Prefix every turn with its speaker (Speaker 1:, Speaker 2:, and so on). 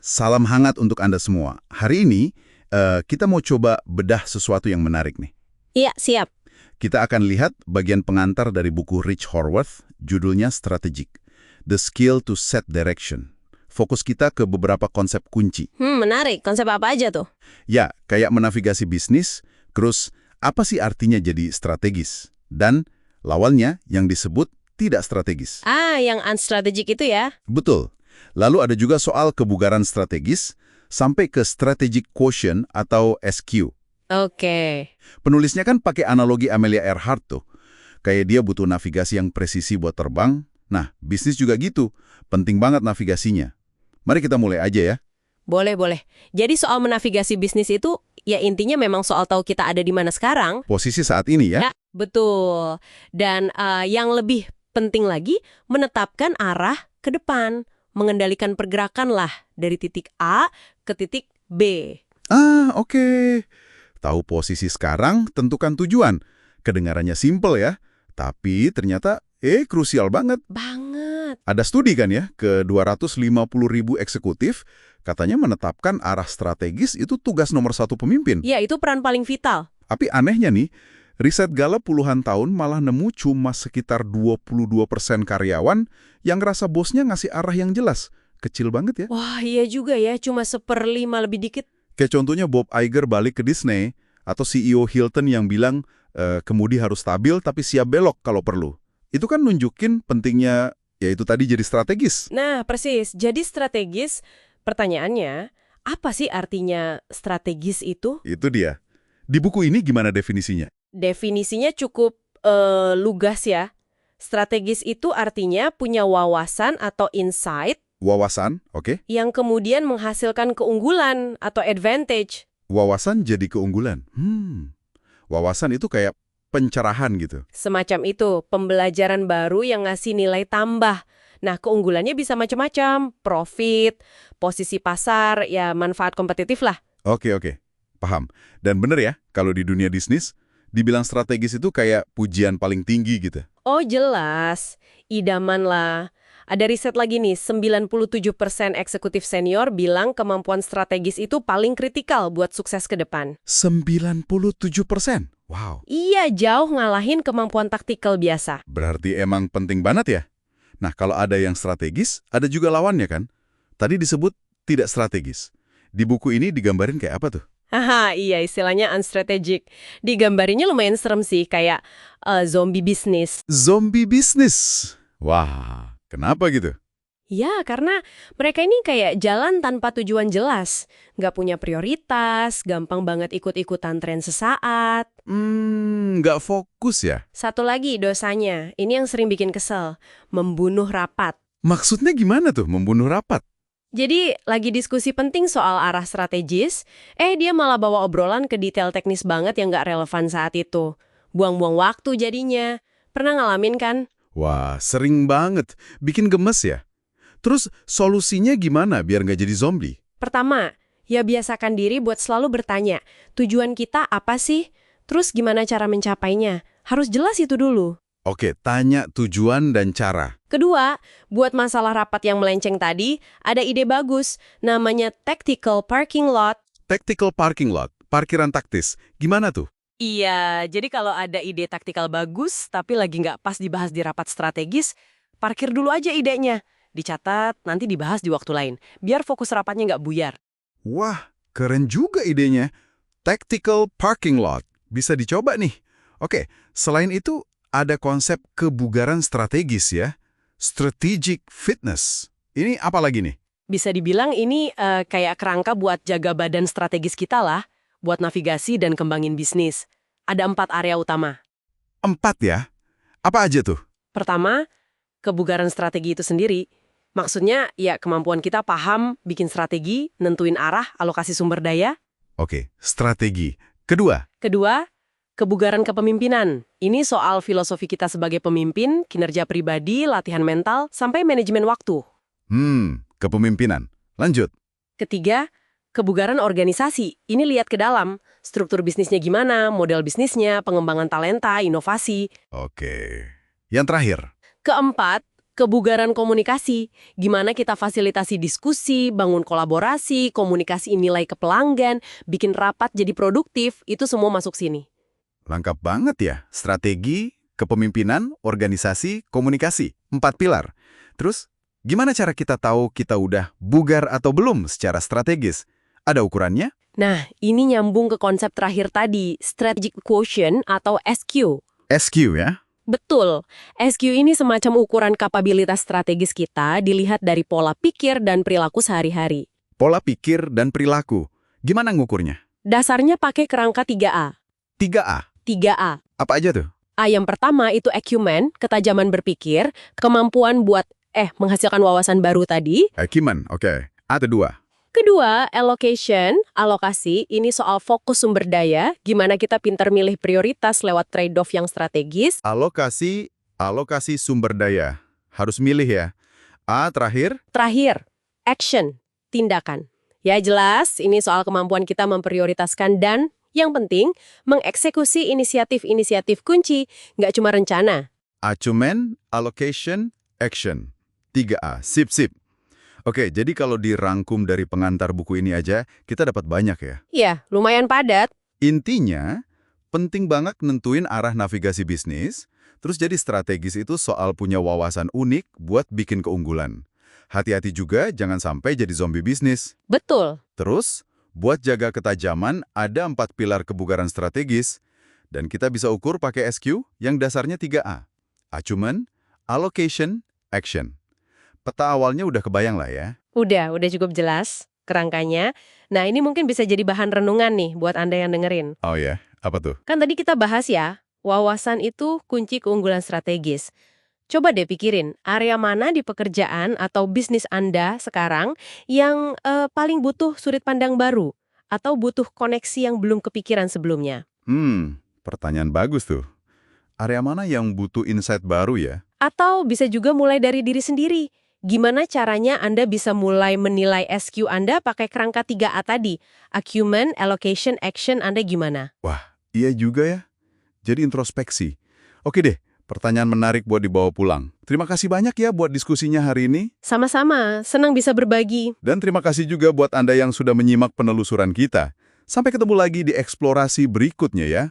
Speaker 1: Salam hangat untuk Anda semua. Hari ini, kita mau coba bedah sesuatu yang menarik nih.
Speaker 2: Iya, siap.
Speaker 1: Kita akan lihat bagian pengantar dari buku Rich Horwath, judulnya Strategic, The Skill to Set Direction. Fokus kita ke beberapa konsep kunci.
Speaker 2: Menarik. Konsep apa aja tuh?
Speaker 1: Ya, kayak menavigasi bisnis, terus apa sih artinya jadi strategis? Dan lawannya yang disebut tidak strategis.
Speaker 2: Yang unstrategic itu ya?
Speaker 1: Betul. Lalu ada juga soal kebugaran strategis sampai ke strategic quotient atau SQ.
Speaker 2: Oke.
Speaker 1: Penulisnya kan pakai analogi Amelia Earhart tuh. Kayak dia butuh navigasi yang presisi buat terbang. Nah, bisnis juga gitu. Penting banget navigasinya. Mari kita mulai aja ya.
Speaker 2: Boleh, boleh. Jadi soal menavigasi bisnis itu, ya intinya memang soal tahu kita ada di mana sekarang.
Speaker 1: Posisi saat ini ya.
Speaker 2: Ya, betul. Dan yang lebih penting lagi, menetapkan arah ke depan. Mengendalikan pergerakan lah dari titik A ke titik B.
Speaker 1: Oke. Tahu posisi sekarang, tentukan tujuan. Kedengarannya simple ya, tapi ternyata krusial banget.
Speaker 2: Banget.
Speaker 1: Ada studi kan ya, ke 250.000 eksekutif, katanya menetapkan arah strategis itu tugas nomor satu pemimpin.
Speaker 2: Ya, itu peran paling vital.
Speaker 1: Tapi anehnya nih, riset Gallup puluhan tahun malah nemu cuma sekitar 22% karyawan yang ngerasa bosnya ngasih arah yang jelas. Kecil banget ya.
Speaker 2: Wah, iya juga ya, cuma 1/5 lebih dikit.
Speaker 1: Kayak contohnya Bob Iger balik ke Disney, atau CEO Hilton yang bilang, kemudi harus stabil tapi siap belok kalau perlu. Itu kan nunjukin pentingnya, yaitu tadi jadi strategis.
Speaker 2: Nah, persis. Jadi strategis, pertanyaannya, apa sih artinya strategis itu?
Speaker 1: Itu dia. Di buku ini gimana definisinya?
Speaker 2: Definisinya cukup lugas ya. Strategis itu artinya punya wawasan atau insight
Speaker 1: Wawasan, oke.
Speaker 2: yang kemudian menghasilkan keunggulan atau advantage.
Speaker 1: Wawasan jadi keunggulan. Wawasan itu kayak pencerahan gitu.
Speaker 2: Semacam itu, pembelajaran baru yang ngasih nilai tambah. Nah, keunggulannya bisa macam-macam, profit, posisi pasar, ya manfaat kompetitif lah.
Speaker 1: Oke, paham. Dan bener ya, kalau di dunia bisnis, dibilang strategis itu kayak pujian paling tinggi gitu.
Speaker 2: Oh jelas, idaman lah. Ada riset lagi nih, 97% eksekutif senior bilang kemampuan strategis itu paling kritikal buat sukses ke depan.
Speaker 1: 97%? Wow.
Speaker 2: Iya, jauh ngalahin kemampuan taktikal biasa.
Speaker 1: Berarti emang penting banget ya? Nah, kalau ada yang strategis, ada juga lawannya kan? Tadi disebut tidak strategis. Di buku ini digambarin kayak apa tuh?
Speaker 2: Haha, iya istilahnya unstrategic. Digambarinya lumayan serem sih, kayak zombie bisnis.
Speaker 1: Zombie bisnis. Wah, kenapa gitu?
Speaker 2: Ya, karena mereka ini kayak jalan tanpa tujuan jelas. Nggak punya prioritas, gampang banget ikut-ikutan tren sesaat.
Speaker 1: Nggak fokus ya?
Speaker 2: Satu lagi dosanya, ini yang sering bikin kesel, membunuh rapat.
Speaker 1: Maksudnya gimana tuh membunuh rapat?
Speaker 2: Jadi, lagi diskusi penting soal arah strategis, dia malah bawa obrolan ke detail teknis banget yang nggak relevan saat itu. Buang-buang waktu jadinya. Pernah ngalamin kan?
Speaker 1: Wah, sering banget. Bikin gemes ya? Terus solusinya gimana biar nggak jadi zombie?
Speaker 2: Pertama, ya biasakan diri buat selalu bertanya, tujuan kita apa sih? Terus gimana cara mencapainya? Harus jelas itu dulu.
Speaker 1: Oke, tanya tujuan dan cara.
Speaker 2: Kedua, buat masalah rapat yang melenceng tadi, ada ide bagus, namanya tactical parking lot.
Speaker 1: Tactical parking lot, parkiran taktis. Gimana tuh?
Speaker 2: Iya, jadi kalau ada ide taktikal bagus, tapi lagi nggak pas dibahas di rapat strategis, parkir dulu aja idenya. Dicatat, nanti dibahas di waktu lain, biar fokus rapatnya nggak buyar.
Speaker 1: Wah, keren juga idenya. Tactical parking lot. Bisa dicoba nih. Oke, selain itu, ada konsep kebugaran strategis ya. Strategic fitness. Ini apa lagi nih?
Speaker 2: Bisa dibilang ini kayak kerangka buat jaga badan strategis kita lah, buat navigasi dan kembangin bisnis. Ada 4 area utama.
Speaker 1: 4 ya? Apa aja tuh?
Speaker 2: Pertama, kebugaran strategi itu sendiri. Maksudnya, ya kemampuan kita paham, bikin strategi, nentuin arah, alokasi sumber daya.
Speaker 1: Oke, strategi. Kedua,
Speaker 2: Kebugaran kepemimpinan. Ini soal filosofi kita sebagai pemimpin, kinerja pribadi, latihan mental, sampai manajemen waktu.
Speaker 1: kepemimpinan. Lanjut.
Speaker 2: Ketiga, kebugaran organisasi. Ini lihat ke dalam. Struktur bisnisnya gimana, model bisnisnya, pengembangan talenta, inovasi.
Speaker 1: Oke. Yang terakhir.
Speaker 2: Keempat, kebugaran komunikasi. Gimana kita fasilitasi diskusi, bangun kolaborasi, komunikasi nilai ke pelanggan, bikin rapat jadi produktif, itu semua masuk sini.
Speaker 1: Lengkap banget ya. Strategi, kepemimpinan, organisasi, komunikasi. 4 pilar. Terus, gimana cara kita tahu kita udah bugar atau belum secara strategis? Ada ukurannya?
Speaker 2: Nah, ini nyambung ke konsep terakhir tadi, strategic quotient atau SQ.
Speaker 1: SQ ya?
Speaker 2: Betul, SQ ini semacam ukuran kapabilitas strategis kita dilihat dari pola pikir dan perilaku sehari-hari.
Speaker 1: Pola pikir dan perilaku. Gimana ngukurnya?
Speaker 2: Dasarnya pakai kerangka 3A.
Speaker 1: 3A.
Speaker 2: 3A.
Speaker 1: Apa aja tuh?
Speaker 2: A yang pertama itu acumen, ketajaman berpikir, kemampuan buat menghasilkan wawasan baru tadi.
Speaker 1: Acumen, oke. A kedua.
Speaker 2: Kedua, allocation, alokasi, ini soal fokus sumber daya, gimana kita pintar milih prioritas lewat trade-off yang strategis.
Speaker 1: Alokasi sumber daya. Harus milih ya. A terakhir.
Speaker 2: Terakhir, action, tindakan. Ya jelas, ini soal kemampuan kita memprioritaskan dan, yang penting, mengeksekusi inisiatif-inisiatif kunci, nggak cuma rencana.
Speaker 1: Acumen, allocation, action. 3A. Sip. Oke, jadi kalau dirangkum dari pengantar buku ini aja, kita dapat banyak ya.
Speaker 2: Iya, lumayan padat.
Speaker 1: Intinya, penting banget nentuin arah navigasi bisnis, terus jadi strategis itu soal punya wawasan unik buat bikin keunggulan. Hati-hati juga jangan sampai jadi zombie bisnis.
Speaker 2: Betul.
Speaker 1: Terus, buat jaga ketajaman, ada 4 pilar kebugaran strategis, dan kita bisa ukur pakai SQ yang dasarnya 3A. Acumen, allocation, action. Peta awalnya udah kebayang lah ya.
Speaker 2: Udah cukup jelas kerangkanya. Nah, ini mungkin bisa jadi bahan renungan nih buat Anda yang dengerin.
Speaker 1: Oh ya, apa tuh?
Speaker 2: Kan tadi kita bahas ya, wawasan itu kunci keunggulan strategis. Coba deh pikirin, area mana di pekerjaan atau bisnis Anda sekarang yang paling butuh sudut pandang baru? Atau butuh koneksi yang belum kepikiran sebelumnya?
Speaker 1: Pertanyaan bagus tuh. Area mana yang butuh insight baru ya?
Speaker 2: Atau bisa juga mulai dari diri sendiri. Gimana caranya Anda bisa mulai menilai SQ Anda pakai kerangka 3A tadi? Acumen, allocation, action Anda gimana?
Speaker 1: Wah, iya juga ya. Jadi introspeksi. Oke deh, pertanyaan menarik buat dibawa pulang. Terima kasih banyak ya buat diskusinya hari ini.
Speaker 2: Sama-sama, senang bisa berbagi.
Speaker 1: Dan terima kasih juga buat Anda yang sudah menyimak penelusuran kita. Sampai ketemu lagi di eksplorasi berikutnya ya.